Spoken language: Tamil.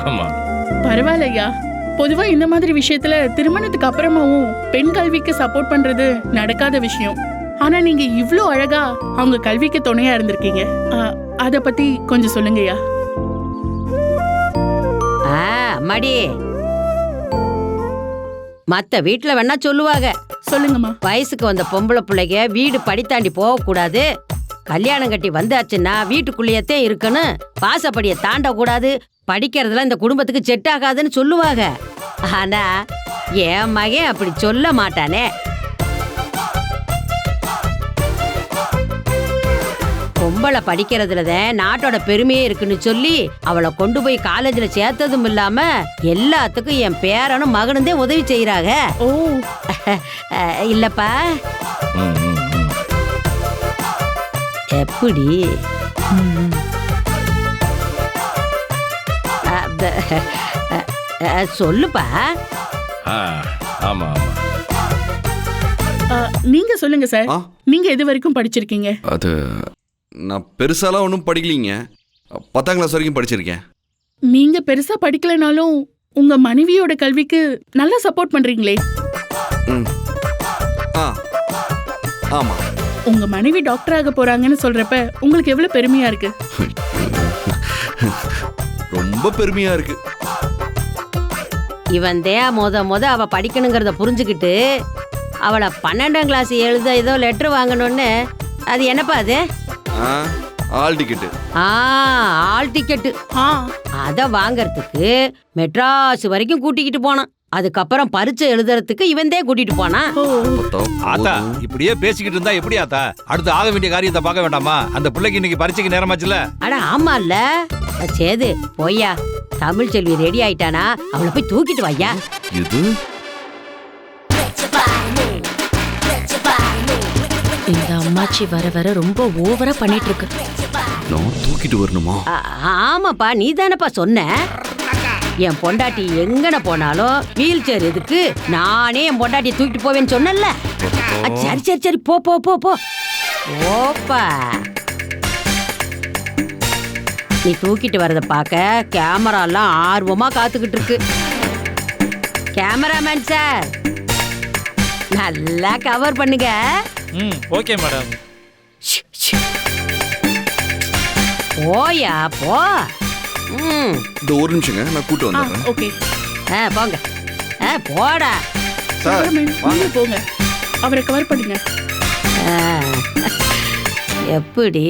ஆமா. பரவாயில்லையா. பொதுவா இந்த மாதிரி விஷயத்துல திருமணத்துக்கு அப்புறமாவும் பெண் கல்விக்கு சப்போர்ட் பண்றது நடக்காத விஷயம். ஆனா நீங்க இவ்ளோ அழகா அவங்க கல்விக்கு துணையா இருந்திருக்கீங்க. அத பத்தி கொஞ்சம் சொல்லுங்கய்யா. அம்மாடி, மத்த வீட்டுல வேணா சொல்லுவாங்க, சொல்லுங்கம்மா. வயசுக்கு வந்த பொம்பளை பிள்ளைங்க வீடு படித்தாண்டி போக கூடாது, கல்யாணம் கட்டி வந்தாச்சுன்னா வீட்டுக்குள்ளேயத்தே இருக்கணும், வாசப்படியை தாண்ட கூடாது, படிக்கிறதுல இந்த குடும்பத்துக்கு செட் ஆகாதுன்னு சொல்லுவாங்க. ஆனா என் மகன் அப்படி சொல்ல மாட்டானே. பொம்பளை படிக்கிறதுலதான் நாட்டோட பெருமையே இருக்குன்னு சொல்லி அவளை கொண்டு போய் காலேஜ்ல சேர்த்ததும் இல்லாம எல்லாத்துக்கும் என் பேரனும் மகனும் தான் உதவி செய்யறாங்க. ஓ இல்லப்பா, எப்படி சொல்லுப்பா. ஆமா. நீங்க சொல்லுங்க சார். நீங்க எது வரைக்கும் படிச்சிருக்கீங்க? அது நான் பெருசாலாம் ஒன்றும் படிக்கலீங்க, 10ஆம் கிளாஸ் வரைக்கும் படிச்சிருக்கேன். நீங்க பெருசா படிக்கலனாலும் உங்க மனைவியோட கல்விக்கு நல்லா சப்போர்ட் பண்றீங்களே. ஆமா. உங்க மனைவி டாக்டர் ஆக போறாங்கன்னு சொல்றப்ப உங்களுக்கு எவ்வளவு பெருமையா இருக்கு? ரொம்ப பெருமையா இருக்கு. இவன் தேன் மொத அவ படிக்கணுங்கிறத புரிஞ்சுக்கிட்டு அவளை 12ஆம் கிளாஸ் எழுத ஏதோ லெட்டர் வாங்கணும்னு. அது என்னப்பா அது? All ticket. All ticket. அத வாங்கறதுக்கு மெட்ராஸ் வரைக்கும் கூட்டிக்கிட்டு போனான். அதுக்கப்புறம் பரீட்சை எழுதுறதுக்கு இவன்தே கூட்டிட்டு போனான். ஆத்தா இப்படியே பேசிக்கிட்டு இருந்தா எப்படி ஆத்தா? அடுத்து ஆக வேண்டிய காரியத்தை பார்க்க வேண்டாமா? அந்த பிள்ளைக்கு இன்னைக்கு பரீட்சைக்கு நேரமாச்சுல. அட ஆமா இல்ல சேது, போய்யா தமிழ் செல்வி ரெடி ஆயிட்டானா அவளை போய் தூக்கிட்டு வாயா. இது இந்த அம்மாச்சி வர வர ரொம்ப ஓவரா பண்ணிட்டு இருக்கு. நான் தூக்கிட்டு வரணுமா? ஆமாப்பா, நீ தானப்பா சொன்ன என் பொண்டாட்டி எங்கன போனாலும் வீல் சேர் எதுக்கு, நானே என் பொண்டாட்டியை தூக்கிட்டு போவேன்னு சொன்னல. சரி போ போ போ போ ஓப்பா. நீ தூக்கிட்டு வரத பார்க்க கேமராலாம் ஆர்வமா காத்துக்கிட்டு இருக்கு. கேமராமேன் சார், நல்லா கவர் பண்ணுங்க. Okay madam. போயா போ. இந்த ஒரு நிமிஷங்க, நான் கூட்டு வந்துடுறேன். ஓகே போங்க. போடா சார். நீங்க போங்க, அவரை கவர் பண்ணுங்க. எப்படி?